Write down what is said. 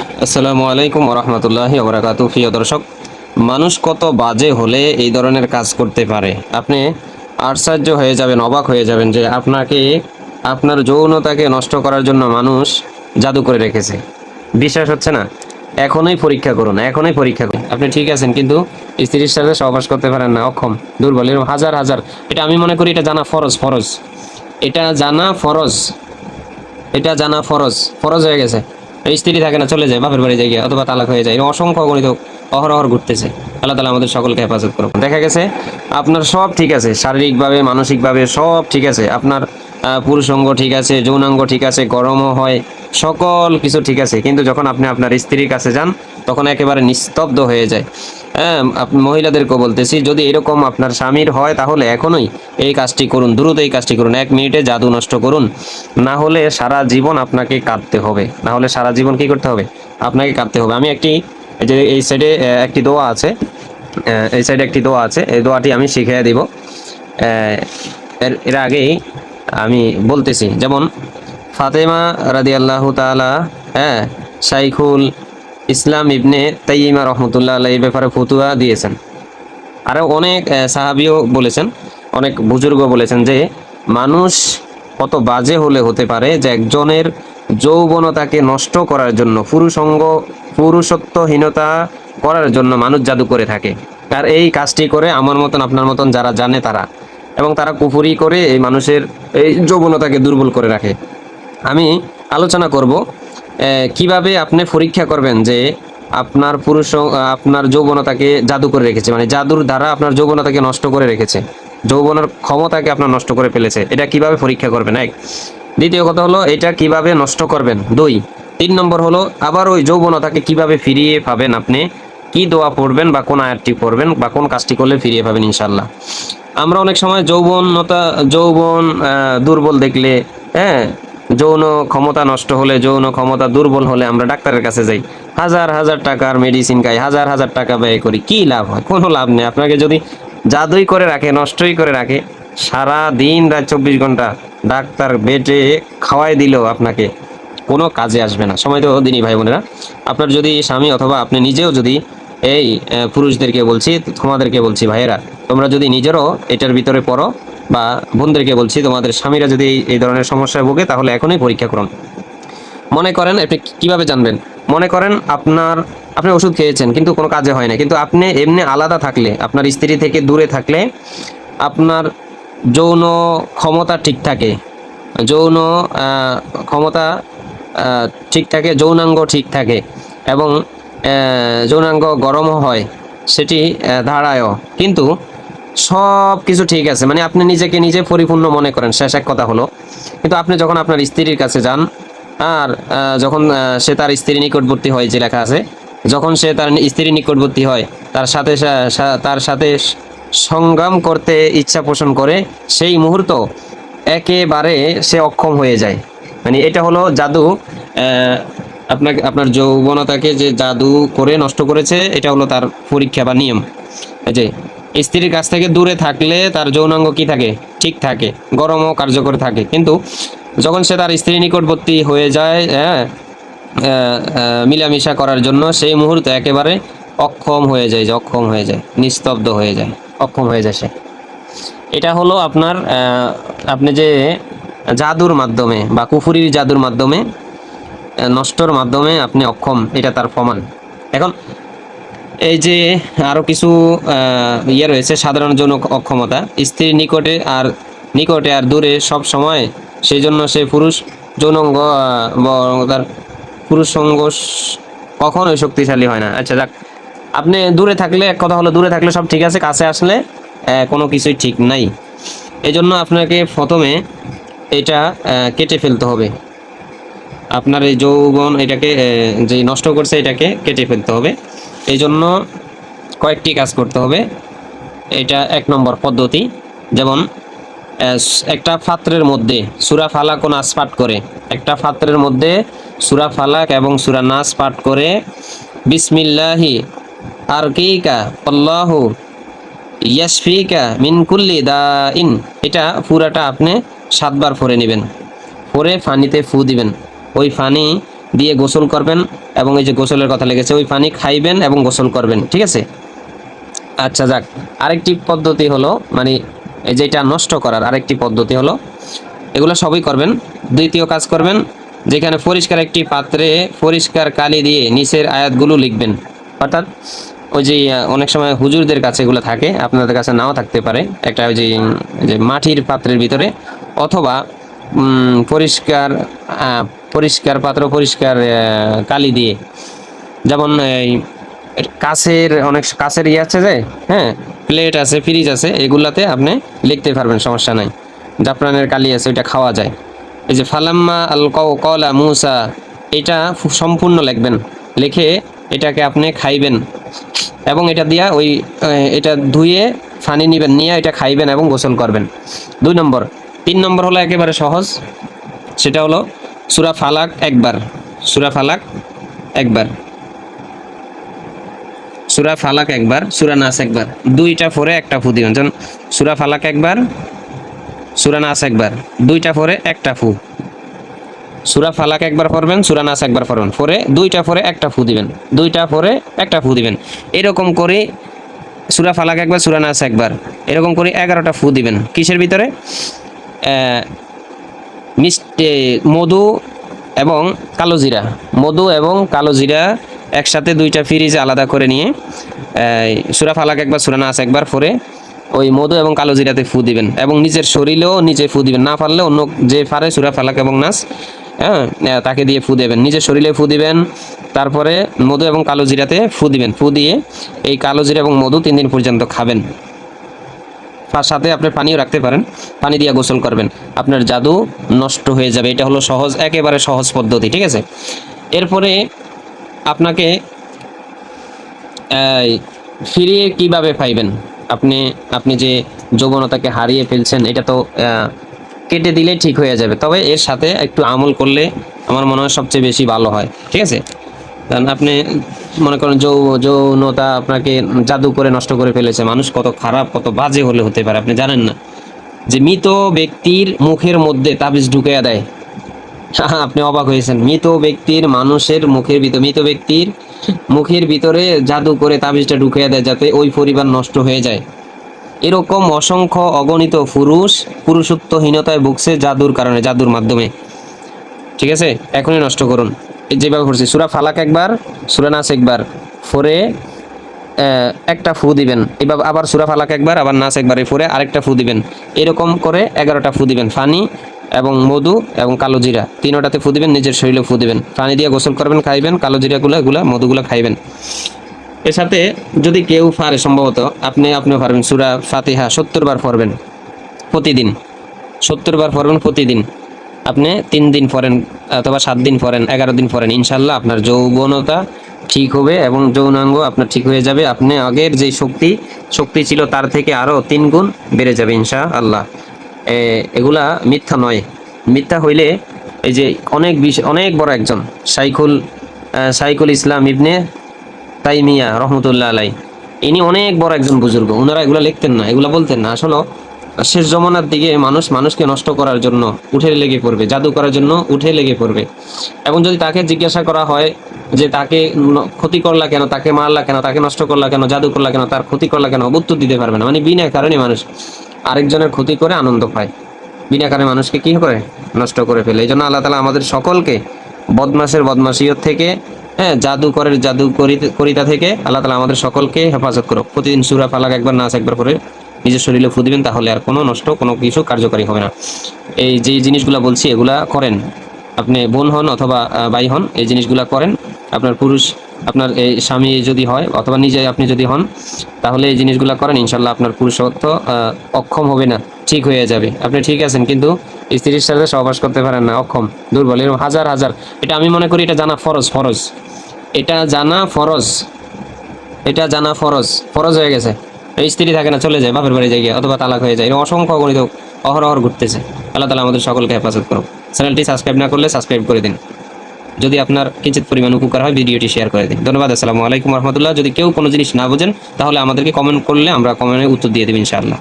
আসসালামু আলাইকুম রহমতুল্লাহি ওবরাকাতু। প্রিয় দর্শক, মানুষ কত বাজে হলে এই ধরনের কাজ করতে পারে, আপনি আশ্চর্য হয়ে যাবেন, অবাক হয়ে যাবেন যে আপনাকে আপনার যৌনতাকে নষ্ট করার জন্য মানুষ জাদু করে রেখেছে। বিশ্বাস হচ্ছে না? এখনই পরীক্ষা করুন, এখনই পরীক্ষা করুন। আপনি ঠিক আছেন কিন্তু স্ত্রীর সাথে সহবাস করতে পারেন না, অক্ষম, দুর্বল, এরকম হাজার হাজার। এটা আমি মনে করি এটা জানা ফরজ, ফরজ, এটা জানা ফরজ, এটা জানা ফরজ, ফরজ হয়ে গেছে। এই স্ত্রী থাকে না, চলে যায় বাপের বাড়ি যায় গিয়ে, অথবা তালাক হয়ে যায়, এরকম অসংখ্য গণিত অহরহ ঘুরতেছে। আল্লাহ তালা আমাদের সকলকে হেফাজত করুন। দেখা গেছে আপনার সব ঠিক আছে, শারীরিকভাবে মানসিকভাবে সব ঠিক আছে, আপনার পুরুষাঙ্গ ঠিক আছে, যৌনাঙ্গ ঠিক আছে, গরমও হয়, সকল কিছু ঠিক আছে, কিন্তু যখন আপনি আপনার স্ত্রীর কাছে যান তখন একেবারে নিস্তব্ধ হয়ে যায়। হ্যাঁ, মহিলাদেরকেও বলতেছি, যদি এরকম আপনার স্বামীর হয় তাহলে এখনই এই কাজটি করুন, দ্রুত এই কাজটি করুন, 1 মিনিটে জাদু নষ্ট করুন। না হলে সারা জীবন আপনাকে কাঁদতে হবে, না হলে সারা জীবন কি করতে হবে? আপনাকে কাঁদতে হবে। আমি একটি, এই যে এই সাইডে একটি দোয়া আছে, এই সাইডে একটি দোয়া আছে, এই দোয়াটি আমি শিখিয়ে দিব। এর আগেই আমি বলতেছি, যেমন ফাতেমা রাদিয়াল্লাহু তাআলা, হ্যাঁ, শাইখুল ইসলাম ইবনে তাইয়্যিমা রহমতুল্লাহ আলাইহি এই ব্যাপারে ফতুয়া দিয়েছেন। আরও অনেক সাহাবীও বলেছেন, অনেক বুজুর্গ বলেছেন যে মানুষ কত বাজে হলে হতে পারে যে একজনের যৌবনতাকে নষ্ট করার জন্য, পুরুষত্বহীনতা করার জন্য মানুষ জাদু করে থাকে। আর এই কাজটি করে আমার মতন আপনার মতন যারা জানে তারা, এবং তারা কুফরি করে এই মানুষের এই যৌবনতাকে দুর্বল করে রাখে। আমি আলোচনা করব কিভাবে আপনি পরীক্ষা করবেন যে আপনার যৌবনতাকে জাদু করে রেখেছে, মানে জাদুর দ্বারা আপনার যৌবনতাকে নষ্ট করে রেখেছে, যৌবনের ক্ষমতাকে আপনার নষ্ট করে ফেলেছে। এটা কিভাবে পরীক্ষা করবেন? এক। দ্বিতীয় কথা হলো এটা কিভাবে নষ্ট করবেন? 2। 3 নম্বর হলো আবার ওই যৌবনতাকে কিভাবে ফিরিয়ে পাবেন, আপনি কি দোয়া পড়বেন বা কোন আয়াতটি পড়বেন বা কোন কাজটি করলে ফিরিয়ে পাবেন ইনশাল্লাহ। আমরা অনেক সময় যৌবন দুর্বল দেখলে, হ্যাঁ, যৌন ক্ষমতা নষ্ট হলে, যৌন ক্ষমতা দুর্বল হলে আমরা ডাক্তারের কাছে যাই, হাজার হাজার টাকার মেডিসিন খাই, হাজার হাজার টাকা ব্যয় করি, কি লাভ হয়? কোনো লাভ নেই। আপনাকে যদি জাদুই করে রাখে, নষ্টই করে রাখে, সারা দিন রাত 24 ঘন্টা ডাক্তার বেটে খাওয়াই দিলেও আপনাকে কোনো কাজে আসবে না। সময় তো দিনই ভাই বোনেরা, আপনার যদি স্বামী অথবা আপনি নিজেও যদি এই পুরুষদেরকে বলছি, তোমাদেরকে বলছি ভাইয়েরা, তোমরা যদি নিজেরও এটার ভিতরে পড়ো, বা বোনদেরকে বলছি, তোমাদের স্বামীরা যদি এই ধরনের সমস্যায় ভোগে তাহলে এখনই পরীক্ষা করুন। মনে করেন আপনি কিভাবে জানবেন? মনে করেন আপনি ওষুধ খেয়েছেন কিন্তু কোনো কাজে হয় না, কিন্তু আপনি এমনি আলাদা থাকলে, আপনার স্ত্রী থেকে দূরে থাকলে আপনার যৌন ক্ষমতা ঠিক থাকে, যৌন ক্ষমতা ঠিক থাকে, যৌনাঙ্গ ঠিক থাকে, এবং যৌনাঙ্গ গরমও হয়, সেটি দাঁড়ায়ও, কিন্তু সব কিছু ঠিক আছে, মানে আপনি নিজেকে নিজে পরিপূর্ণ মনে করেন। শেষ এক কথা হলো, কিন্তু আপনি যখন আপনার স্ত্রীর কাছে যান, আর যখন সে তার স্ত্রীর নিকটবর্তী হয়, যে লেখা আছে, যখন সে তার স্ত্রীর নিকটবর্তী হয়, তার সাথে সংগ্রাম করতে ইচ্ছা পোষণ করে, সেই মুহূর্ত একেবারে সে অক্ষম হয়ে যায়। মানে এটা হলো জাদু। আপনার যৌবনতাকে যে জাদু করে নষ্ট করেছে, এটা হলো তার পরীক্ষা বা নিয়ম। যে স্ত্রীর কাছ থেকে দূরে থাকলে তার যৌনাঙ্গ কি থাকে? ঠিক থাকে, গরম ও কার্যকর থাকে, কিন্তু যখন সে তার স্ত্রীর নিকটবর্তী হয়ে যায়, হ্যাঁ, মিলামিশা করার জন্য, সেই মুহূর্তে একেবারে অক্ষম হয়ে যায়, অক্ষম হয়ে যায়, নিস্তব্ধ হয়ে যায়, অক্ষম হয়ে যায় সে। এটা হলো আপনার আপনি যে জাদুর মাধ্যমে বা কুফুরির জাদুর মাধ্যমে, নষ্টর মাধ্যমে আপনি অক্ষম, এটা তার প্রমাণ। এখন এই যে আরো কিছু ইয়ে রয়েছে, সাধারণ যৌন অক্ষমতা, স্ত্রীর নিকটে আর দূরে সব সময়, সেই জন্য সে পুরুষ যৌনাঙ্গ তার পুরুষ সঙ্গ কখনোই শক্তিশালী হয় না। আচ্ছা যাক, আপনি দূরে থাকলে, এক কথা হলো দূরে থাকলে সব ঠিক আছে, কাছে আসলে কোনো কিছুই ঠিক নাই। এই জন্য আপনাকে প্রথমে এটা কেটে ফেলতে হবে। আপনার এই যৌবন এটাকে যে নষ্ট করছে, এটাকে কেটে ফেলতে হবে। এই জন্য কয়েকটি কাজ করতে হবে। এটা 1 নম্বর পদ্ধতি। যেমন একটা পাত্রের মধ্যে সূরা ফালাক ও নাস পাঠ করে, একটা পাত্রের মধ্যে সূরা ফালাক এবং সূরা নাস পাঠ করে, বিসমিল্লাহি আরকিকা আল্লাহু ইয়াশফিকা মিন কুল্লি দাইন, এটা পুরাটা আপনি 7 বার পড়ে নেবেন। পরে পানিতে ফু দিবেন। ওই পানি দিয়ে গোসল করবেন, এবং এই যে গোসলের কথা লেগেছে ওই পানি খাইবেন এবং গোসল করবেন, ঠিক আছে। আচ্ছা যাক, আরেকটি পদ্ধতি হলো মানে এই যেটা নষ্ট করার আরেকটি পদ্ধতি হলো, এগুলো সবই করবেন। দ্বিতীয় কাজ করবেন, যেখানে পরিষ্কার একটি পাত্রে পরিষ্কার কালি দিয়ে নিচের আয়াতগুলো লিখবেন। অর্থাৎ ওই যে অনেক সময় হুজুরদের কাছে এগুলো থাকে, আপনাদের কাছে নাও থাকতে পারে, একটা ওই যে মাটির পাত্রের ভিতরে, অথবা পরিষ্কার পরিষ্কার পাত্র পরিষ্কার কালি দিয়ে, যেমন এই কাছের অনেক কাছের ইয়ে আছে যে, হ্যাঁ, প্লেট আছে, ফ্রিজ আছে, এগুলাতে আপনি লিখতে পারবেন, সমস্যা নাই। জাফরানের কালি আছে, ওইটা খাওয়া যায়। এই যে ফালাম্মা আল কলা মুসা, এটা সম্পূর্ণ লিখবেন, লিখে এটাকে আপনি খাইবেন, এবং এটা দিয়া ওই এটা ধুয়ে পানি নিবেন, নিয়ে এটা খাইবেন এবং গোসল করবেন। 2 নম্বর। 3 নম্বর হলো একেবারে সহজ, সেটা হলো সূরা ফালাক একবার, সূরা ফালাক একবার, সূরা ফালাক একবার, সূরা নাস একবার, দুইটা পরে একটা ফু দিবেন। যেমন সূরা ফালাক একবার, সূরা নাস একবার, দুইটা পরে একটা ফু। সূরা ফালাক একবার পড়বেন, সূরা নাস একবার পড়বেন, পরে দুইটা পরে একটা ফু দিবেন, দুইটা পরে একটা ফু দিবেন। এরকম করে সূরা ফালাক একবার, সূরা নাস একবার, এরকম করে 11টা ফু দিবেন। কিসের ভিতরে? মিষ্টি মধু এবং কালো জিরা, মধু এবং কালো জিরা একসাথে দুইটা ফ্রিজে আলাদা করে নিয়ে সূরা ফালাক একবার, সূরা নাস একবার পরে ওই মধু এবং কালো জিরাতে ফু দিবেন, এবং নিজের শরীরেও নিজে ফু দিবেন, না পারলে অন্য যে পারে সূরা ফালাক এবং নাস, হ্যাঁ, তাকে দিয়ে ফু দেবেন। নিজের শরীরে ফু দিবেন, তারপরে মধু এবং কালো জিরাতে ফু দিবেন। ফু দিয়ে এই কালো জিরা এবং মধু 3 দিন পর্যন্ত খাবেন। তার সাথে আপনি পানিও রাখতে পারেন, পানি দিয়ে গোসল করবেন, আপনার জাদু নষ্ট হয়ে যাবে। এটা হলো সহজ, একেবারে সহজ পদ্ধতি, ঠিক আছে। এরপরে আপনাকে ফিরিয়ে কিভাবে পাইবেন? আপনি যে যৌবনতাকে হারিয়ে ফেলছেন, এটা তো কেটে দিলে ঠিক হয়ে যাবে, তবে এর সাথে একটু আমল করলে আমার মনে হয় সবচেয়ে বেশি ভালো হয়, ঠিক আছে। কারণ আপনি মনে করেন যৌনতা আপনাকে জাদু করে নষ্ট করে ফেলেছে। মানুষ কত খারাপ, কত বাজে হলে হতে পারে আপনি জানেন না, যে মৃত ব্যক্তির মুখের মধ্যে তাবিজ ঢুকিয়ে দেয়। আপনি অবাক হয়েছেন, মৃত ব্যক্তির মানুষের মুখের ভিতর, মৃত ব্যক্তির মুখের ভিতরে জাদু করে তাবিজটা ঢুকিয়ে দেয় যাতে ওই পরিবার নষ্ট হয়ে যায়। এরকম অসংখ্য অগণিত পুরুষত্বহীনতায় ভুগছে জাদুর কারণে, জাদুর মাধ্যমে, ঠিক আছে। এখনই নষ্ট করুন, যেভাবে করছি। সূরা ফালাক একবার, সূরা নাস একবার, পরে একটা ফু দিবেন। এবার আবার সূরা ফালাক একবার, আবার নাস একবার, পরে আরেকটা ফু দিবেন। এরকম করে 11টা ফু দিবেন। পানি এবং মধু এবং কালো জিরা, 3টাতে ফু দিবেন, নিজের শরীরে ফু দিবেন, পানি দিয়ে গোসল করবেন, খাইবেন, কালো জিরাগুলো এগুলা মধুগুলো খাইবেন। এর সাথে যদি কেউ পারে, সম্ভবত আপনিও পারবেন, সূরা ফাতিহা 70 বার পড়বেন প্রতিদিন, 70 বার পড়বেন প্রতিদিন। আপনি 3 দিন পড়েন, অথবা 7 দিন পড়েন, 11 দিন পড়েন, ইনশাল্লাহ আপনার যৌবনতা ঠিক হবে এবং যৌনাঙ্গ আপনার ঠিক হয়ে যাবে। আপনি আগের যে শক্তি ছিল তার থেকে আরও 3 গুণ বেড়ে যাবে ইনশাআল্লাহ। এগুলা মিথ্যা নয়। মিথ্যা হইলে এই যে অনেক বড় একজন শাইখুল ইসলাম ইবনে তাইমিয়া রহমতুল্লাহ আলাই, ইনি অনেক বড় একজন বুজুর্গ, ওনারা এগুলা লিখতেন না, এগুলা বলতেন না। আসলে শেষ জমানার দিকে মানুষকে নষ্ট করার জন্য উঠে লেগে পড়বে, জাদু করার জন্য উঠে লেগে পড়বে। এবং যদি তাকে জিজ্ঞাসা করা হয় যে তাকে ক্ষতি করলা কেন, তাকে মারলা কেন, তাকে নষ্ট করলা কেন, জাদু করলা কেন, তার ক্ষতি করলা কেন, উত্তর দিতে পারবে না। মানে বিনা কারণে মানুষ আরেকজনের ক্ষতি করে আনন্দ পায়, বিনা কারণে মানুষকে কি করে নষ্ট করে ফেলে। এই জন্য আল্লাহ তাআলা আমাদের সকলকে বদমাশিয়ত থেকে, হ্যাঁ, জাদুকরিতা থেকে আল্লাহ তাআলা আমাদের সকলকে হেফাজত করুক। প্রতিদিন সূরা ফালাক একবার, নাস একবার করে নিজের শরীরে ফু দিবেন, তাহলে আর কোনো কিছু কার্যকারী হবে না। এই যে জিনিসগুলা বলছি এগুলা করেন, আপনি বোন হন অথবা ভাই হন, এই জিনিসগুলা করেন। আপনার এই স্বামী যদি হয় অথবা আপনি যদি হন, তাহলে এই জিনিসগুলা করেন, ইনশাল্লাহ আপনার পুরুষত্ব অক্ষম হবে না, ঠিক হয়ে যাবে। আপনি ঠিক আছেন কিন্তু স্ত্রীর সাথে সহবাস করতে পারেন না, অক্ষম, দুর্বল, এরকম হাজার এটা আমি মনে করি এটা জানা ফরজ, এটা জানা ফরজ হয়ে গেছে। এই স্ত্রী থাকে না, চলে যায় বাপের বাড়ি জায়গায়, অথবা তালাক হয়ে যায়, এরকম অসংখ্য অগণিত অহরহ ঘুরতেছে। আল্লাহ তাআলা আমাদের সকলকে হেফাজত করুক। চ্যানেলটি সাবস্ক্রাইব না করলে সাবস্ক্রাইব করে দিন, যদি আপনার কিঞ্চিত পরিমাণ উপকার হয় ভিডিওটি শেয়ার করে দিন। ধন্যবাদ। আসসালামু আলাইকুম রহমতুল্লাহ। যদি কেউ কোনো জিনিস না বোঝেন তাহলে আমাদেরকে কমেন্ট করলে আমরা কমেন্টে উত্তর দিয়ে দেব ইনশাআল্লাহ।